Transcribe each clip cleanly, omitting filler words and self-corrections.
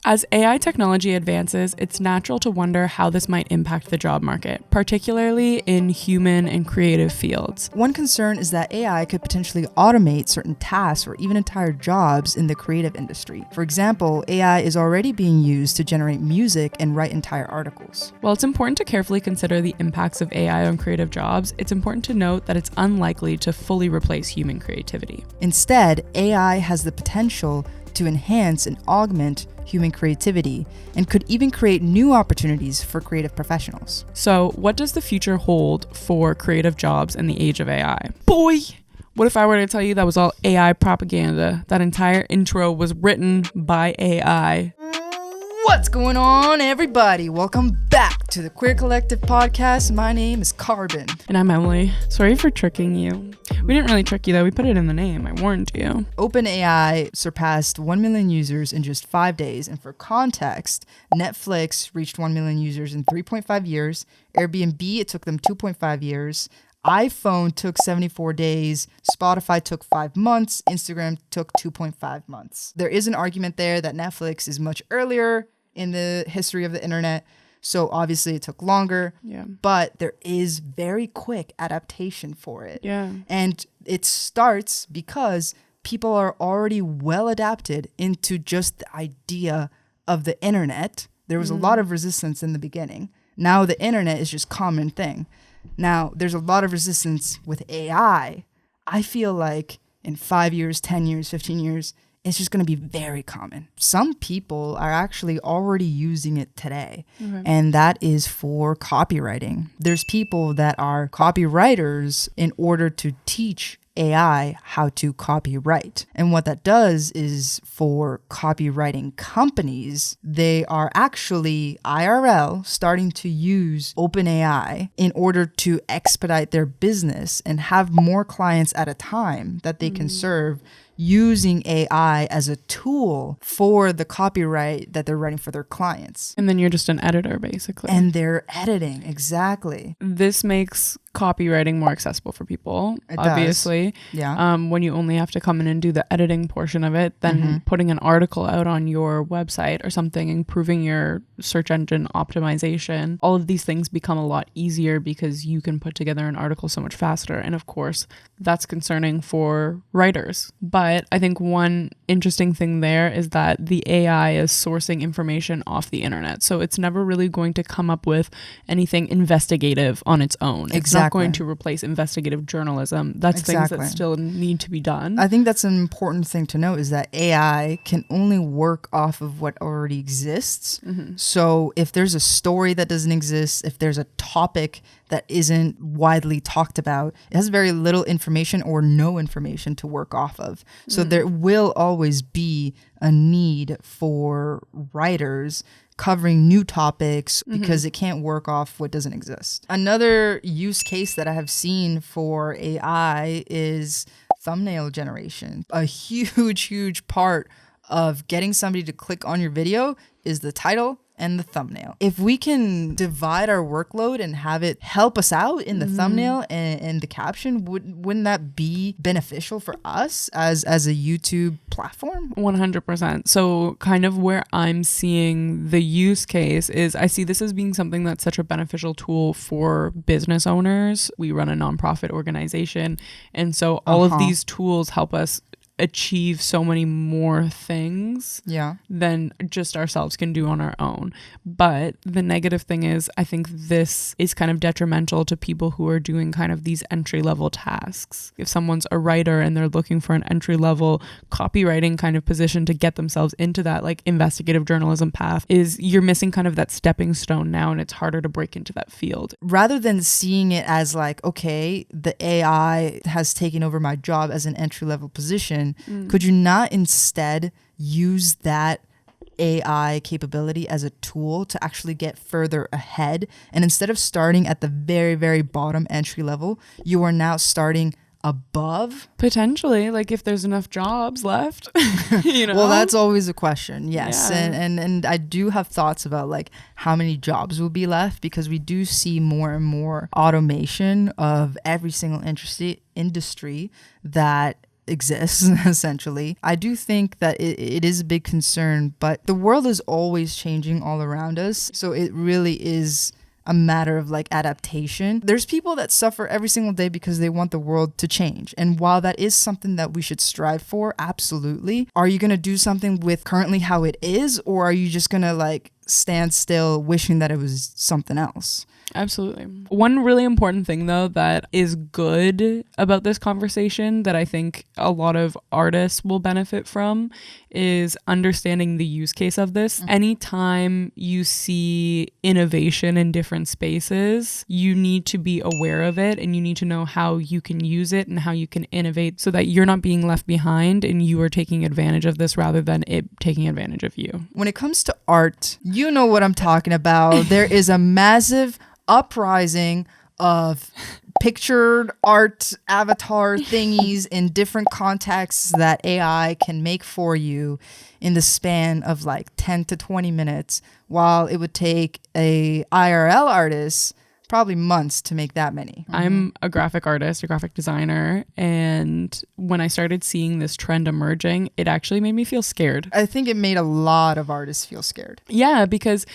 As AI technology advances, it's natural to wonder how this might impact the job market, particularly in human and creative fields. One concern is that AI could potentially automate certain tasks or even entire jobs in the creative industry. For example, AI is already being used to generate music and write entire articles. While it's important to carefully consider the impacts of AI on creative jobs, it's important to note that it's unlikely to fully replace human creativity. Instead, AI has the potential to enhance and augment human creativity and could even create new opportunities for creative professionals. So, what does the future hold for creative jobs in the age of AI? Boy! What if I were to tell you that was all AI propaganda? That entire intro was written by AI. What's going on, everybody? Welcome back to the Queer Collective podcast. My name is Carbon. And I'm Emily. Sorry for tricking you. We didn't really trick you though. We put it in the name. I warned you. OpenAI surpassed 1 million users in just 5 days. And for context, Netflix reached 1 million users in 3.5 years. Airbnb, it took them 2.5 years. iPhone took 74 days, Spotify took 5 months, Instagram took 2.5 months. There is an argument there that Netflix is much earlier in the history of the internet, so obviously it took longer, but there is very quick adaptation for it. And it starts because people are already well adapted into just the idea of the internet. There was a lot of resistance in the beginning. Now the internet is just a common thing. Now, there's a lot of resistance with AI. I feel like in 5 years, 10 years, 15 years, it's just going to be very common. Some people are actually already using it today, and that is for copywriting. There's people that are copywriters in order to teach AI how to copyright. And what that does is for copywriting companies, they are actually IRL starting to use OpenAI in order to expedite their business and have more clients at a time that they can serve, using AI as a tool for the copyright that they're writing for their clients. And then you're just an editor, basically. And they're editing, exactly. This makes copywriting more accessible for people, It obviously. does. Yeah. When you only have to come in and do the editing portion of it, then putting an article out on your website or something, improving your search engine optimization, all of these things become a lot easier because you can put together an article so much faster. And of course, that's concerning for writers. But I think one interesting thing there is that the AI is sourcing information off the internet. So it's never really going to come up with anything investigative on its own. It's not going to replace investigative journalism. That's things that still need to be done. I think that's an important thing to note, is that AI can only work off of what already exists. So if there's a story that doesn't exist, if there's a topic that isn't widely talked about, it has very little information or no information to work off of. So there will always be a need for writers covering new topics because it can't work off what doesn't exist. Another use case that I have seen for AI is thumbnail generation. A huge part of getting somebody to click on your video is the title and the thumbnail. If we can divide our workload and have it help us out in the thumbnail and the caption, wouldn't that be beneficial for us as a YouTube platform? 100%. So kind of where I'm seeing the use case is I see this as being something that's such a beneficial tool for business owners. We run a nonprofit organization, and so all of these tools help us achieve so many more things than just ourselves can do on our own. But the negative thing is, I think this is kind of detrimental to people who are doing kind of these entry-level tasks. If someone's a writer and they're looking for an entry-level copywriting kind of position to get themselves into that like investigative journalism path, is you're missing kind of that stepping stone now, and it's harder to break into that field. Rather than seeing it as like, okay, the AI has taken over my job as an entry-level position, could you not instead use that AI capability as a tool to actually get further ahead? And instead of starting at the very, very bottom entry level, you are now starting above? Potentially, like if there's enough jobs left, you know? Well, that's always a question, yes. Yeah. And I do have thoughts about like how many jobs will be left, because we do see more and more automation of every single industry that exists, essentially. I do think that it is a big concern, but the world is always changing all around us. So it really is a matter of like adaptation. There's people that suffer every single day because they want the world to change. And while that is something that we should strive for, absolutely. Are you going to do something with currently how it is, or are you just going to like stand still wishing that it was something else? Absolutely. One really important thing, though, that is good about this conversation that I think a lot of artists will benefit from is understanding the use case of this. Anytime you see innovation in different spaces, you need to be aware of it and you need to know how you can use it and how you can innovate so that you're not being left behind and you are taking advantage of this rather than it taking advantage of you. When it comes to art, you know what I'm talking about. There is a massive uprising of pictured art avatar thingies in different contexts that AI can make for you in the span of like 10 to 20 minutes, while it would take a IRL artist probably months to make that many. I'm a graphic artist, a graphic designer, and when I started seeing this trend emerging, it actually made me feel scared. I think it made a lot of artists feel scared. Yeah, because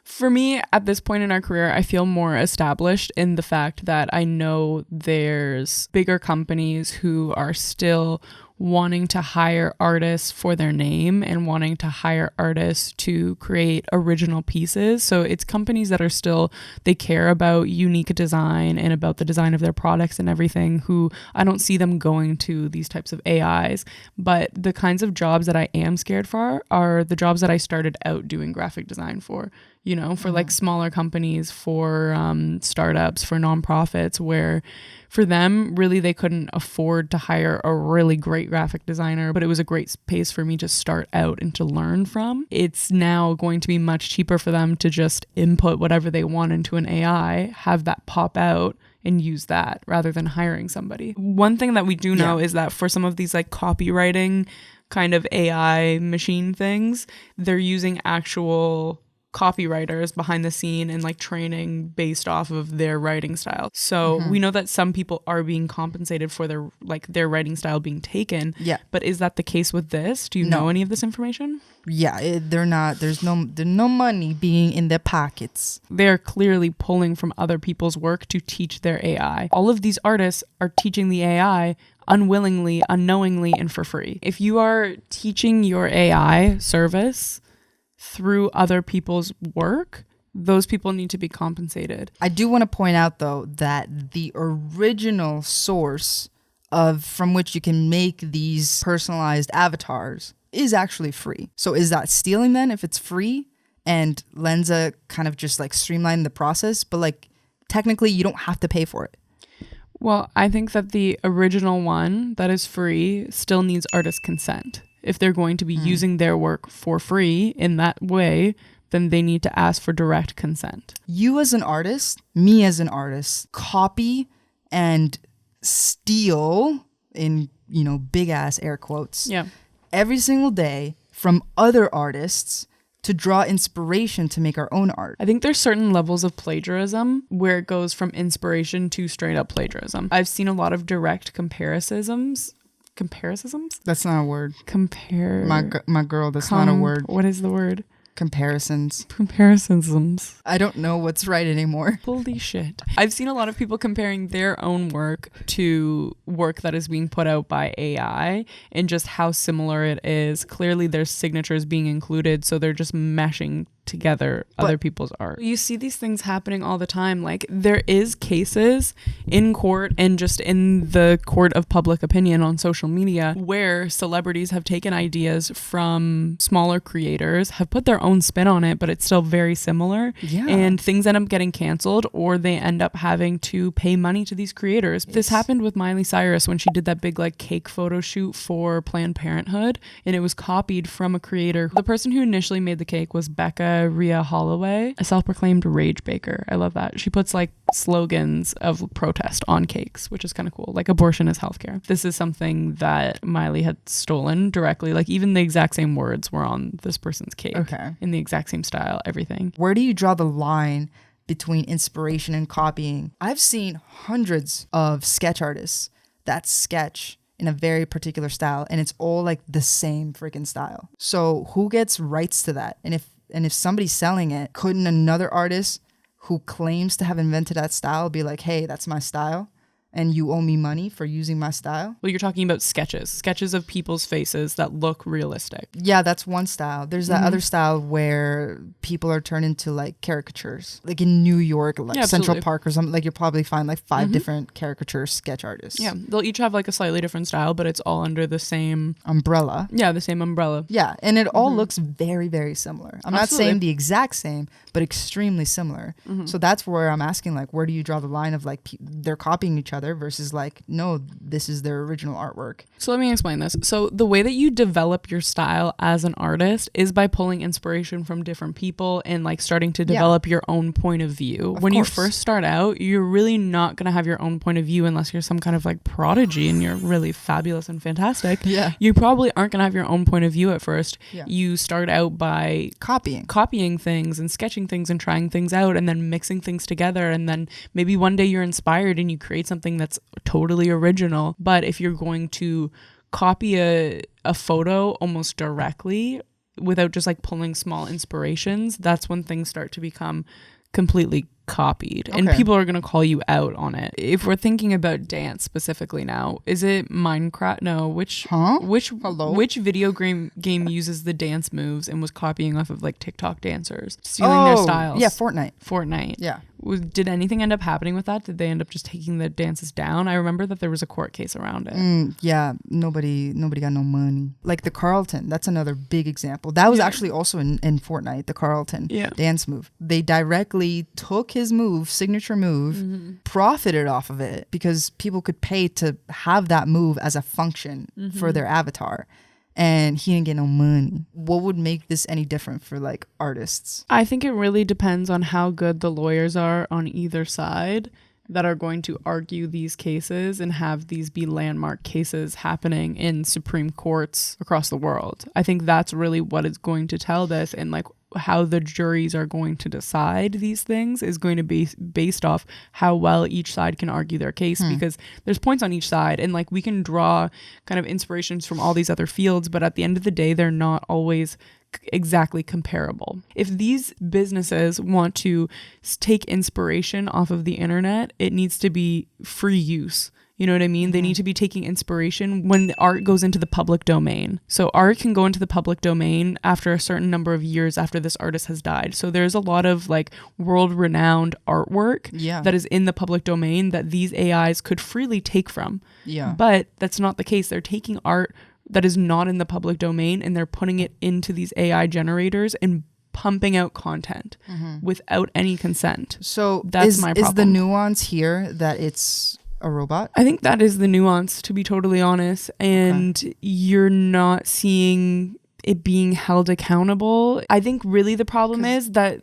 for me, at this point in our career, I feel more established in the fact that I know there's bigger companies who are still wanting to hire artists for their name and wanting to hire artists to create original pieces. So it's companies that are still, they care about unique design and about the design of their products and everything, who I don't see them going to these types of AIs. But the kinds of jobs that I am scared for are the jobs that I started out doing graphic design for. You know, for like smaller companies, for startups, for nonprofits, where for them, really, they couldn't afford to hire a really great graphic designer, but it was a great space for me to start out and to learn from. It's now going to be much cheaper for them to just input whatever they want into an AI, have that pop out, and use that rather than hiring somebody. One thing that we do know is that for some of these like copywriting kind of AI machine things, they're using actual copywriters behind the scene and like training based off of their writing style. So we know that some people are being compensated for their writing style being taken. Yeah. But is that the case with this? Do you know any of this information? Yeah, they're not. There's no money being in their pockets. They're clearly pulling from other people's work to teach their AI. All of these artists are teaching the AI unwillingly, unknowingly, and for free. If you are teaching your AI service through other people's work, those people need to be compensated. I do want to point out, though, that the original source from which you can make these personalized avatars is actually free. So is that stealing then if it's free and Lensa kind of just like streamlined the process, but like technically you don't have to pay for it? Well, I think that the original one that is free still needs artist consent. If they're going to be using their work for free in that way, then they need to ask for direct consent. You as an artist, me as an artist, copy and steal, in, you know, big ass air quotes, every single day from other artists to draw inspiration to make our own art. I think there's certain levels of plagiarism where it goes from inspiration to straight up plagiarism. I've seen a lot of direct comparisons. That's not a word. My girl, that's not a word. What is the word? Comparisons. I don't know what's right anymore. Holy shit. I've seen a lot of people comparing their own work to work that is being put out by AI and just how similar it is. Clearly there's signatures being included, so they're just meshing together other people's art. You see these things happening all the time. Like, there is cases in court and just in the court of public opinion on social media where celebrities have taken ideas from smaller creators, have put their own spin on it, but it's still very similar. Yeah. And things end up getting canceled, or they end up having to pay money to these creators. This happened with Miley Cyrus when she did that big like cake photo shoot for Planned Parenthood, and it was copied from a creator. The person who initially made the cake was Becca Rhea Holloway, a self-proclaimed rage baker. I love that. She puts like slogans of protest on cakes, which is kind of cool. Like, abortion is healthcare. This is something that Miley had stolen directly. Like, even the exact same words were on this person's cake. Okay. In the exact same style, everything. Where do you draw the line between inspiration and copying? I've seen hundreds of sketch artists that sketch in a very particular style, and it's all like the same freaking style. So who gets rights to that? And if somebody's selling it, couldn't another artist who claims to have invented that style be like, hey, that's my style, and you owe me money for using my style? Well, you're talking about sketches of people's faces that look realistic. Yeah, that's one style. There's that other style where people are turned into like caricatures. Like in New York, like Yeah, Central absolutely. Park or something, like you'll probably find like 5 different caricature sketch artists. Yeah, they'll each have like a slightly different style, but it's all under the same Umbrella. the same umbrella. Yeah, and it all looks very, very similar. I'm not Absolutely. saying the exact same, but extremely similar. So that's where I'm asking, like, where do you draw the line of like they're copying each other versus like, no, this is their original artwork? So let me explain this. So the way that you develop your style as an artist is by pulling inspiration from different people and like starting to develop your own point of view. When you first start out, you're really not going to have your own point of view unless you're some kind of like prodigy and you're really fabulous and fantastic. Yeah. You probably aren't going to have your own point of view at first. Yeah. You start out by copying things and sketching things and trying things out and then mixing things together, and then maybe one day you're inspired and you create something that's totally original. But if you're going to copy a photo almost directly without just like pulling small inspirations, that's when things start to become completely copied, and people are going to call you out on it. If we're thinking about dance specifically now, is it Minecraft? No, which video game uses the dance moves and was copying off of like TikTok dancers, stealing their styles? Yeah, Fortnite. Yeah. Did anything end up happening with that? Did they end up just taking the dances down? I remember that there was a court case around it. Yeah, nobody got no money. Like the Carlton, that's another big example. That was actually also in Fortnite, the Carlton dance move. They directly took his signature move, profited off of it because people could pay to have that move as a function for their avatar. And he didn't get no money. What would make this any different for like artists? I think it really depends on how good the lawyers are on either side that are going to argue these cases and have these be landmark cases happening in Supreme Courts across the world. I think that's really what is going to tell this, and like how the juries are going to decide these things is going to be based off how well each side can argue their case, because there's points on each side, and like we can draw kind of inspirations from all these other fields, but at the end of the day, they're not always exactly comparable. If these businesses want to take inspiration off of the internet, it needs to be free use. You know what I mean? They need to be taking inspiration when art goes into the public domain. So art can go into the public domain after a certain number of years after this artist has died. So there's a lot of like world-renowned artwork that is in the public domain that these AIs could freely take from. Yeah. But that's not the case. They're taking art that is not in the public domain and they're putting it into these AI generators and pumping out content without any consent. So that's my problem. Is the nuance here that it's a robot? I think that is the nuance, to be totally honest. And you're not seeing it being held accountable. I think really the problem is that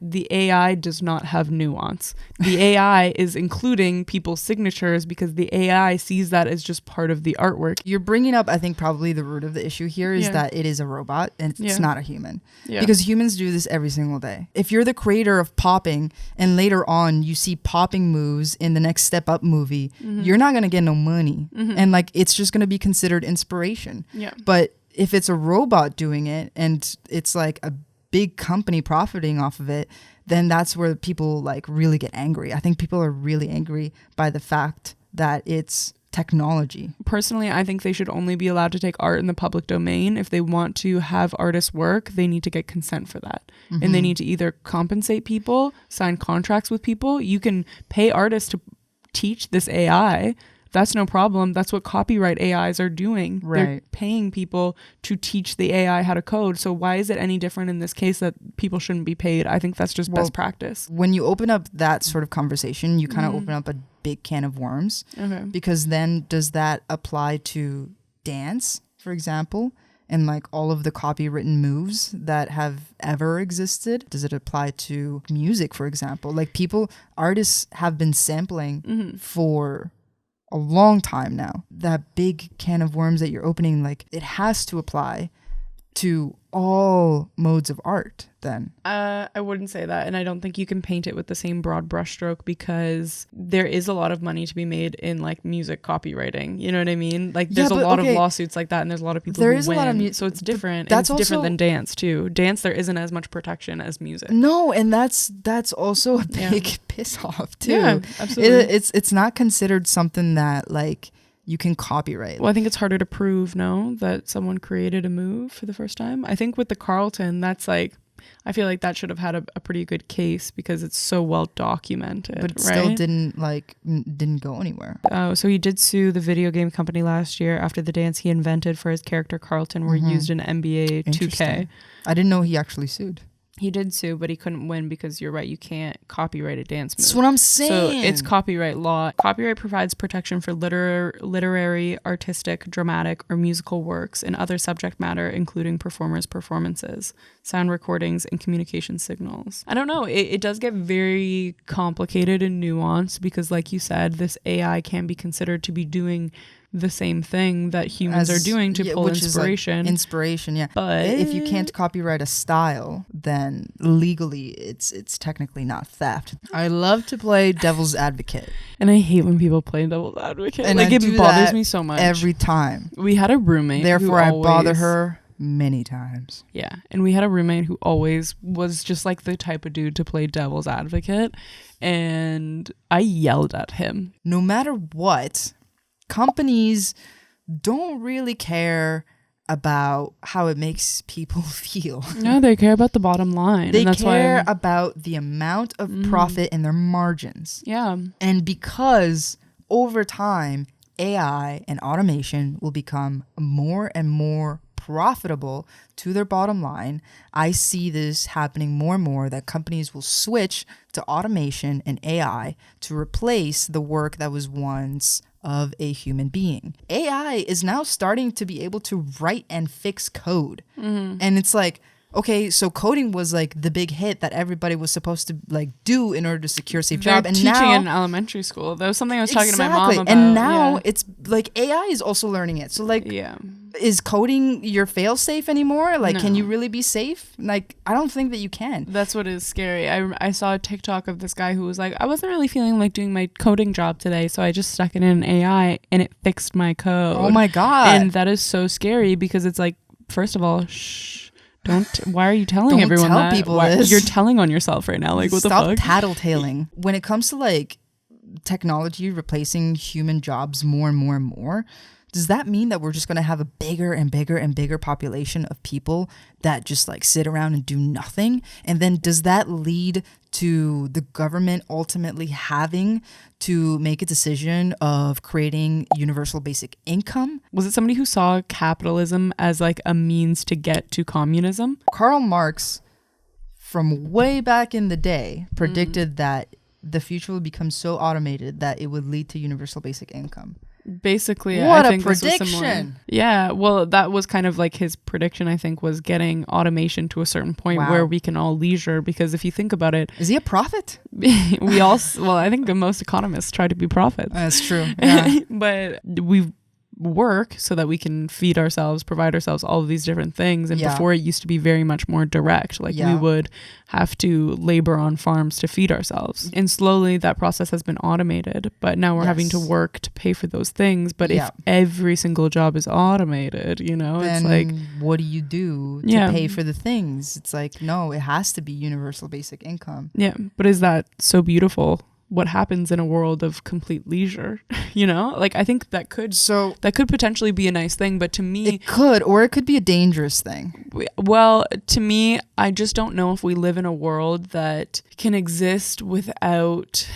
the AI does not have nuance. The AI is including people's signatures because the AI sees that as just part of the artwork. You're bringing up, I think, probably the root of the issue here is that it is a robot and it's not a human. Yeah. Because humans do this every single day. If you're the creator of popping and later on you see popping moves in the next Step Up movie, you're not going to get no money. And like it's just going to be considered inspiration. Yeah. But if it's a robot doing it and it's like a big company profiting off of it, then that's where people like really get angry. I think people are really angry by the fact that it's technology. Personally, I think they should only be allowed to take art in the public domain. If they want to have artists work, they need to get consent for that. And they need to either compensate people, sign contracts with people. You can pay artists to teach this AI. That's no problem. That's what copyright AIs are doing. Right. They're paying people to teach the AI how to code. So why is it any different in this case that people shouldn't be paid? I think that's just best practice. When you open up that sort of conversation, you kind of open up a big can of worms. Okay. Because then does that apply to dance, for example? And like all of the copywritten moves that have ever existed? Does it apply to music, for example? Like artists have been sampling for a long time now. That big can of worms that you're opening, like it has to apply to all modes of art then. I wouldn't say that, and I don't think you can paint it with the same broad brushstroke, because there is a lot of money to be made in like music copywriting. You know what I mean? Like there's a lot of lawsuits like that, and there's a lot of people there who is win. A lot of so it's different. That's and it's different than dance too. Dance, there isn't as much protection as music. No, and that's also a big piss off too. Yeah, absolutely. It's not considered something that like you can copyright. Well, I think it's harder to prove, no, that someone created a move for the first time. I think with the Carlton, that's like, I feel like that should have had a pretty good case because it's so well documented. But it right? still didn't go anywhere. Oh, so he did sue the video game company last year after the dance he invented for his character Carlton were used in NBA 2K. I didn't know he actually sued. He did sue, but he couldn't win because you're right, you can't copyright a dance move. That's what I'm saying. So it's copyright law. Copyright provides protection for literary, artistic, dramatic, or musical works and other subject matter, including performers' performances, sound recordings, and communication signals. I don't know. It does get very complicated and nuanced because, like you said, this AI can be considered to be doing the same thing that humans are doing to pull inspiration. Inspiration, yeah. But if you can't copyright a style, then legally it's technically not theft. I love to play devil's advocate. And I hate when people play devil's advocate. And like, it bothers me so much. Every time. We had a roommate. Therefore, I bother her many times. Yeah. And we had a roommate who always was just like the type of dude to play devil's advocate. And I yelled at him. No matter what, companies don't really care about how it makes people feel. No, they care about the bottom line. They and that's care about the amount of profit and their margins. Yeah. And because over time, AI and automation will become more and more profitable to their bottom line, I see this happening more and more, that companies will switch to automation and AI to replace the work that was once of a human being. AI is now starting to be able to write and fix code. And it's like, okay, so coding was like the big hit that everybody was supposed to like do in order to secure a safe job. And teaching now in elementary school. That was something I was talking to my mom about. And now it's like AI is also learning it. So like, is coding your fail safe anymore? Like, can you really be safe? Like, I don't think that you can. That's what is scary. I saw a TikTok of this guy who was like, I wasn't really feeling like doing my coding job today, so I just stuck it in AI and it fixed my code. Oh my God. And that is so scary because it's like, first of all, why are you telling everyone tell that? people this. You're telling on yourself right now. Like, what the fuck? Stop tattletaling. When it comes to like technology replacing human jobs more and more and more, does that mean that we're just going to have a bigger and bigger and bigger population of people that just like sit around and do nothing? And then does that lead to the government ultimately having to make a decision of creating universal basic income? Was it somebody who saw capitalism as like a means to get to communism? Karl Marx, from way back in the day, predicted that the future would become so automated that it would lead to universal basic income. Basically, what I think a prediction. this was similar. Yeah, well, that was kind of like his prediction, I think, was getting automation to a certain point where we can all leisure. Because if you think about it, is he a prophet? well, I think most economists try to be prophets. That's true. Yeah. But we work so that we can feed ourselves, provide ourselves, all of these different things. And before, it used to be very much more direct. Like we would have to labor on farms to feed ourselves. And slowly that process has been automated. But now we're having to work to pay for those things. But if every single job is automated, you know, then it's like, what do you do to pay for the things? It's like, no, it has to be universal basic income. Yeah. But is that so beautiful? What happens in a world of complete leisure, you know? Like, I think that could potentially be a nice thing, but to me, it could, or it could be a dangerous thing. Well, to me, I just don't know if we live in a world that can exist without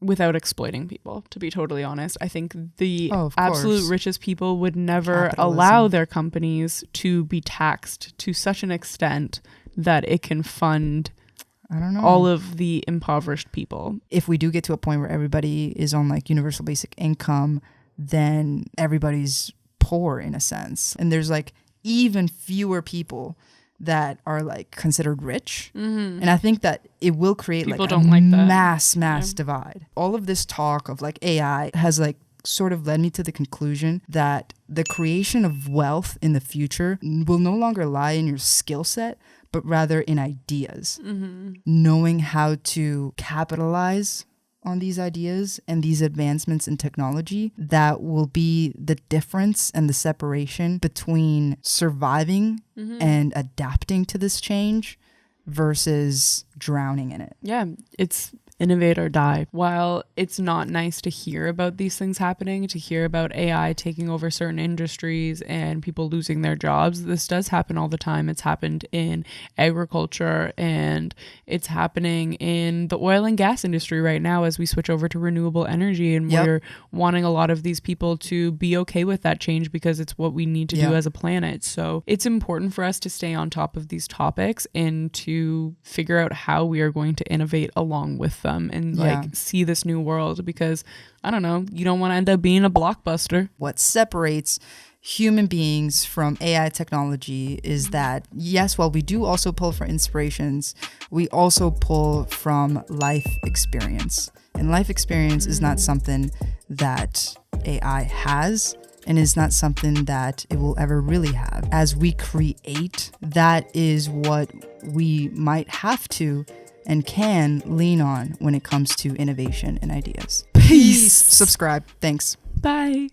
exploiting people, to be totally honest. I think the absolute richest people would never allow their companies to be taxed to such an extent that it can fund all of the impoverished people. If we do get to a point where everybody is on like universal basic income, then everybody's poor in a sense. And there's like even fewer people that are like considered rich. And I think that it will create people like a mass divide. All of this talk of like AI has like sort of led me to the conclusion that the creation of wealth in the future will no longer lie in your skill set, but rather in ideas. Knowing how to capitalize on these ideas and these advancements in technology, that will be the difference and the separation between surviving and adapting to this change versus drowning in it. Yeah, it's innovate or die. While it's not nice to hear about these things happening, to hear about AI taking over certain industries and people losing their jobs, this does happen all the time. It's happened in agriculture and it's happening in the oil and gas industry right now as we switch over to renewable energy, and we're wanting a lot of these people to be okay with that change because it's what we need to do as a planet. So it's important for us to stay on top of these topics and to figure out how we are going to innovate along with them and like see this new world, because I don't know, you don't want to end up being a blockbuster. What separates human beings from AI technology is that, yes, while we do also pull for inspirations, we also pull from life experience. And life experience is not something that AI has, and is not something that it will ever really have. As we create, that is what we might have to and can lean on when it comes to innovation and ideas. Peace. Subscribe. Thanks. Bye.